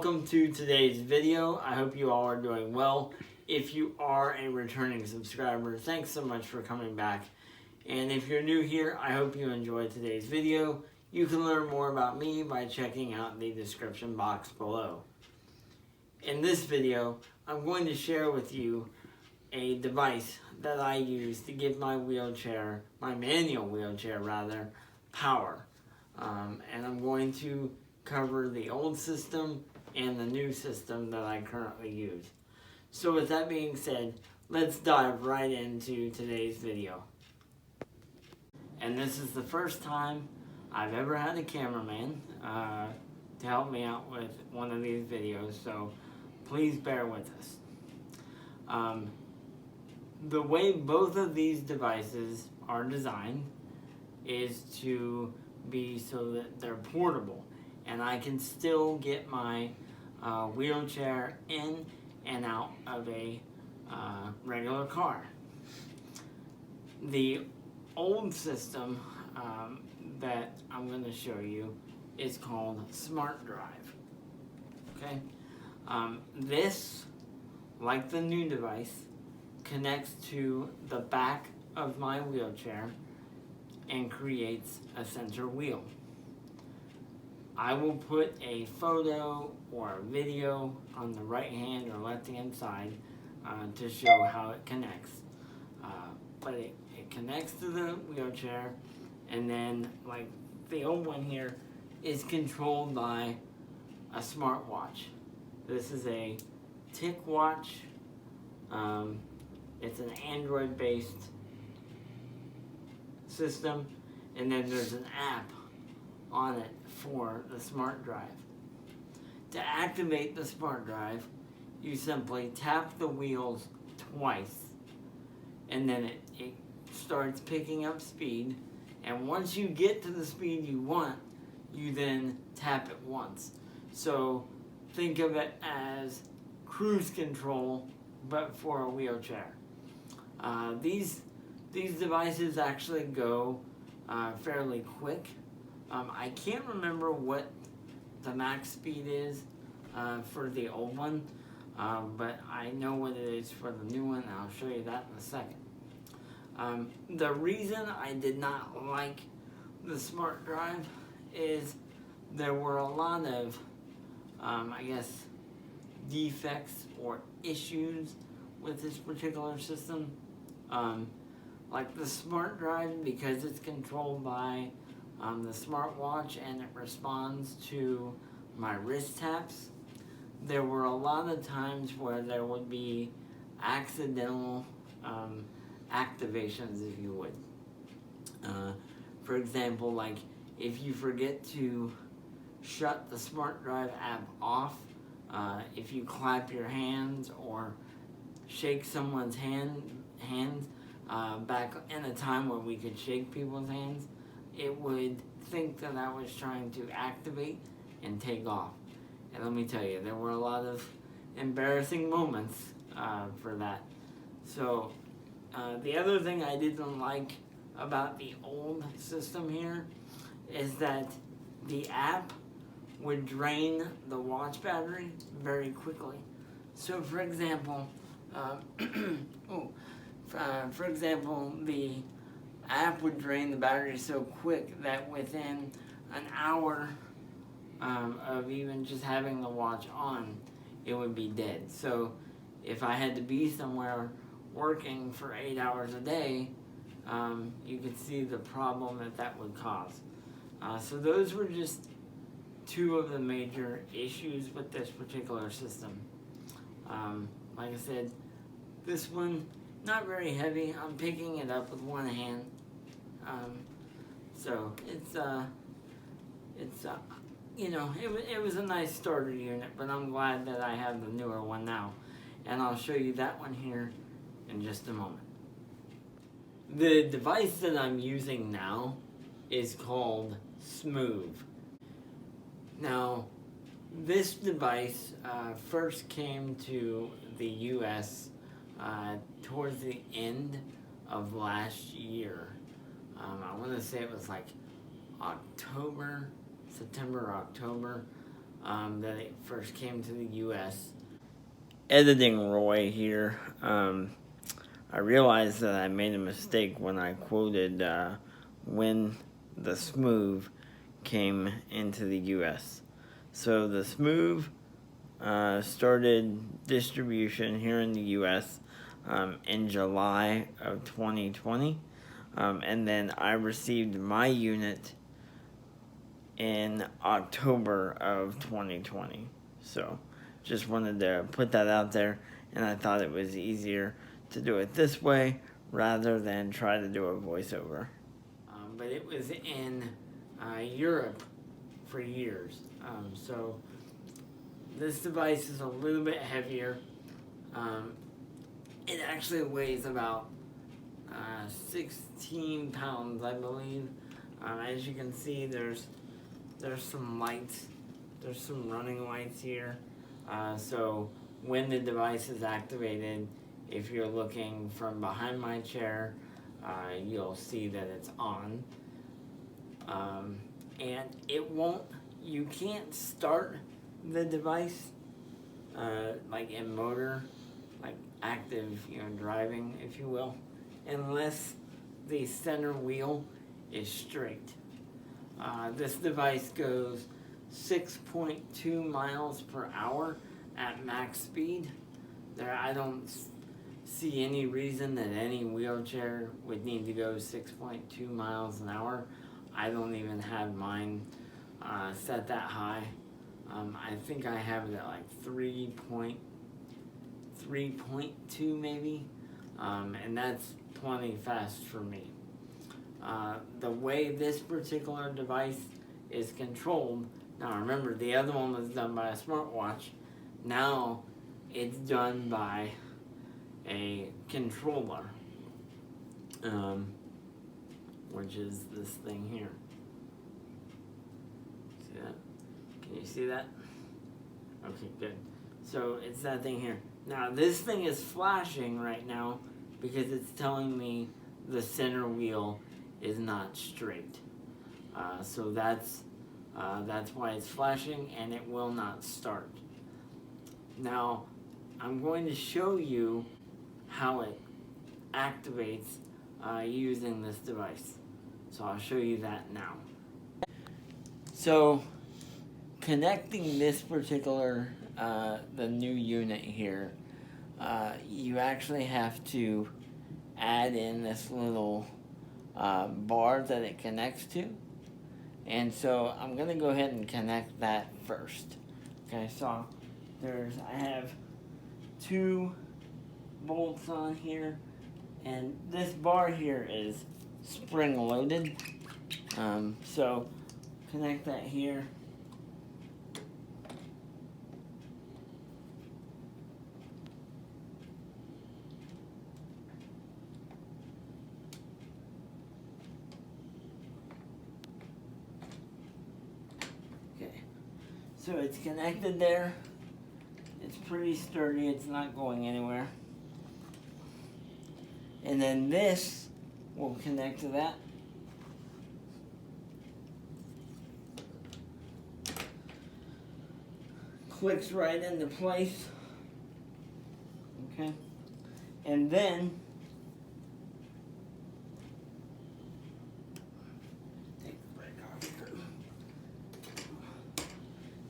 welcome to today's video. I hope you all are doing well. If you are a returning subscriber, thanks so much for coming back. And if you're new here, I hope you enjoyed today's video. You can learn more about me by checking out the description box below. In this video, I'm going to share with you a device that I use to give my wheelchair, my manual wheelchair rather, power. And I'm going to cover the old system and the new system that I currently use. So with that being said, let's dive right into today's video. And this is the first time I've ever had a cameraman to help me out with one of these videos, so please bear with us. The way both of these devices are designed is to be so that they're portable and I can still get my wheelchair in and out of a regular car. The old system that I'm going to show you is called SmartDrive. Okay, this, like the new device, connects to the back of my wheelchair and creates a center wheel. I will put a photo or a video on the right hand or left hand side to show how it connects. But it connects to the wheelchair, and then, like the old one here, is controlled by a smartwatch. This is a tick watch. It's an Android-based system, and then there's an app on it for the SmartDrive. To activate the SmartDrive, you simply tap the wheels twice, and then it starts picking up speed, and once you get to the speed you want, you then tap it once. So think of it as cruise control, but for a wheelchair. These devices actually go fairly quick. I can't remember what the max speed is for the old one, but I know what it is for the new one, and I'll show you that in a second. The reason I did not like the SmartDrive is there were a lot of, I guess, defects or issues with this particular system. Like the SmartDrive, because it's controlled by the smartwatch and it responds to my wrist taps, there were a lot of times where there would be accidental activations, if you would. For example, like if you forget to shut the SmartDrive app off, if you clap your hands or shake someone's hands back in a time when we could shake people's hands, it would think that I was trying to activate and take off. And let me tell you, there were a lot of embarrassing moments for that. So the other thing I didn't like about the old system here is that the app would drain the watch battery very quickly. So for example, the app would drain the battery so quick that within an hour of even just having the watch on, it would be dead. So if I had to be somewhere working for 8 hours a day, you could see the problem that would cause. So those were just two of the major issues with this particular system. Like I said, this one, not very heavy. I'm picking it up with one hand. So it's you know, it was a nice starter unit, but I'm glad that I have the newer one now. And I'll show you that one here in just a moment. The device that I'm using now is called SMOOV. Now, this device first came to the US towards the end of last year. I want to say it was like September, October. that it first came to the US. Editing Roy here. I realized that I made a mistake when I quoted when the SMOOV came into the US. So the SMOOV started distribution here in the US in July of 2020, and then I received my unit in October of 2020. So just wanted to put that out there, and I thought it was easier to do it this way rather than try to do a voiceover. But it was in Europe for years. So this device is a little bit heavier. It actually weighs about 16 pounds, I believe. As you can see, there's some lights. There's some running lights here. So when the device is activated, if you're looking from behind my chair, you'll see that it's on. And it won't, you can't start the device like in motor, like active, driving, if you will, unless the center wheel is straight. This device goes 6.2 miles per hour at max speed. I don't see any reason that any wheelchair would need to go 6.2 miles an hour. I don't even have mine set that high. I think I have it at like 3.2 maybe, and that's plenty fast for me. The way this particular device is controlled, now remember the other one was done by a smartwatch, now it's done by a controller, which is this thing here. See that? Can you see that? Okay, good. So it's that thing here. Now this thing is flashing right now because it's telling me the center wheel is not straight. So that's why it's flashing, and it will not start. Now I'm going to show you how it activates using this device. So I'll show you that now. So connecting this particular, the new unit here, you actually have to add in this little bar that it connects to. And so I'm going to go ahead and connect that first. Okay, so I have 2 bolts on here, and this bar here is spring loaded. So connect that here. So it's connected there. It's pretty sturdy, it's not going anywhere. And then this will connect to that. Clicks right into place. Okay. And then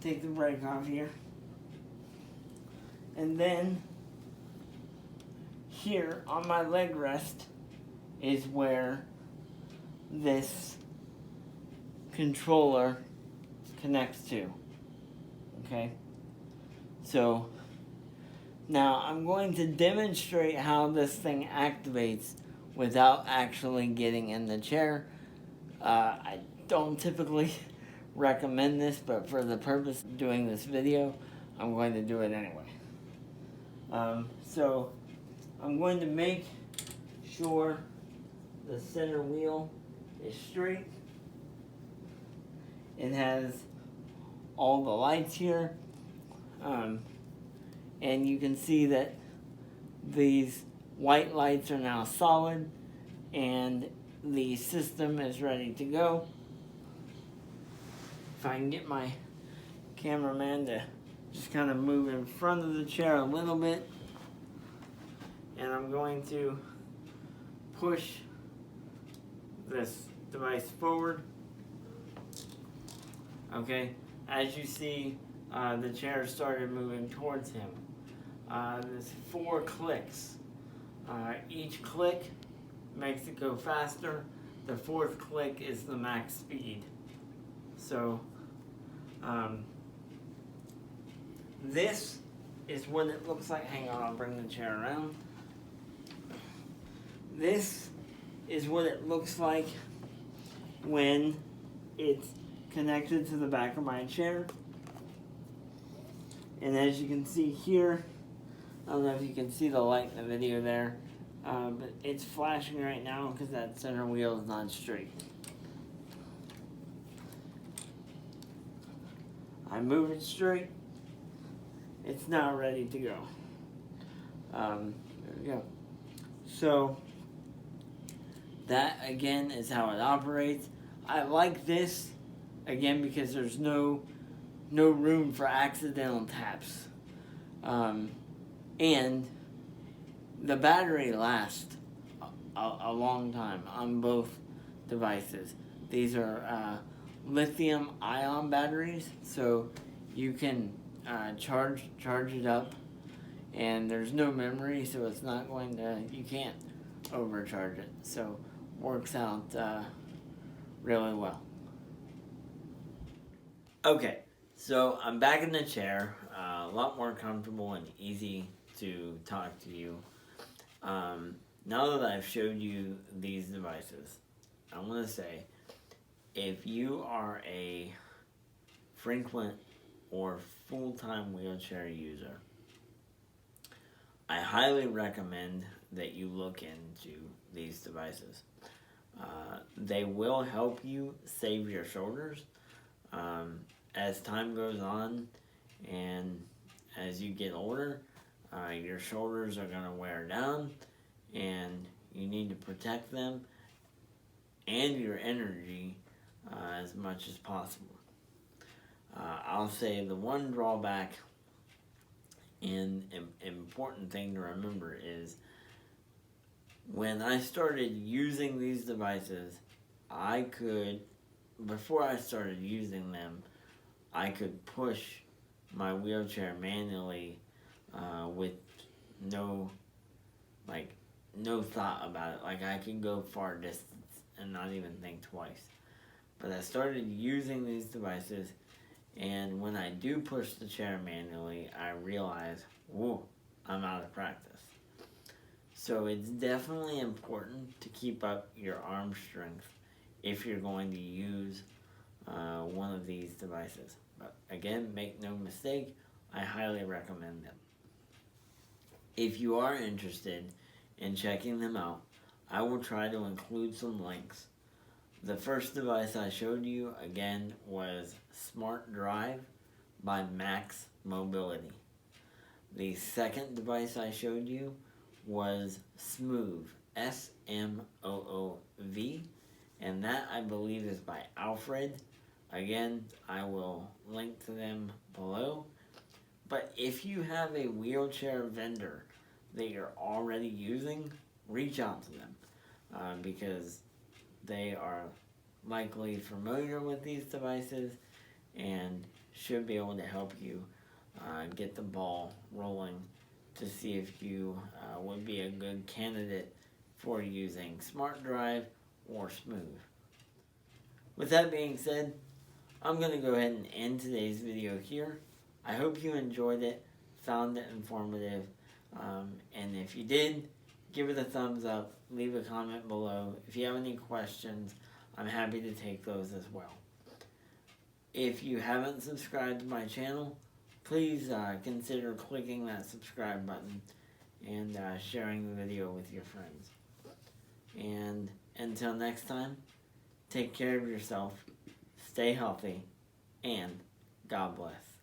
take the brake off here. And then here on my leg rest is where this controller connects to. Okay? So now I'm going to demonstrate how this thing activates without actually getting in the chair. I don't typically recommend this, but for the purpose of doing this video, I'm going to do it anyway. So I'm going to make sure the center wheel is straight. It has all the lights here, and you can see that these white lights are now solid and the system is ready to go. If I can get my cameraman to just kind of move in front of the chair a little bit. And I'm going to push this device forward. Okay, as you see, the chair started moving towards him. There's 4 clicks. Each click makes it go faster. The 4th click is the max speed. So, this is what it looks like. Hang on, I'll bring the chair around. This is what it looks like when it's connected to the back of my chair. And as you can see here, I don't know if you can see the light in the video there, but it's flashing right now because that center wheel is not straight. I move it straight, it's now ready to go. There we go. So that again is how it operates. I like this again because there's no room for accidental taps, and the battery lasts a long time on both devices. These are lithium ion batteries, so you can charge it up, and there's no memory, so it's not going to, you can't overcharge it, so works out really well. Okay, so I'm back in the chair, a lot more comfortable and easy to talk to you. Now that I've showed you these devices, I want to say, if you are a frequent or full-time wheelchair user, I highly recommend that you look into these devices. They will help you save your shoulders. As time goes on and as you get older, your shoulders are going to wear down and you need to protect them and your energy as much as possible. I'll say the one drawback and important thing to remember is when I started using these devices, before I started using them, I could push my wheelchair manually with no thought about it. Like, I can go far distance and not even think twice. But I started using these devices, and when I do push the chair manually, I realize, whoa, I'm out of practice. So it's definitely important to keep up your arm strength if you're going to use one of these devices. But again, make no mistake, I highly recommend them. If you are interested in checking them out, I will try to include some links. The first device I showed you, again, was SmartDrive by Max Mobility. The second device I showed you was SMOOV, SMOOV, and that I believe is by Alfred. Again, I will link to them below. But if you have a wheelchair vendor that you're already using, reach out to them because they are likely familiar with these devices and should be able to help you get the ball rolling to see if you would be a good candidate for using SmartDrive or SMOOV. With that being said, I'm going to go ahead and end today's video here. I hope you enjoyed it, found it informative, and if you did, give it a thumbs up, leave a comment below. If you have any questions, I'm happy to take those as well. If you haven't subscribed to my channel, please consider clicking that subscribe button and sharing the video with your friends. And until next time, take care of yourself, stay healthy, and God bless.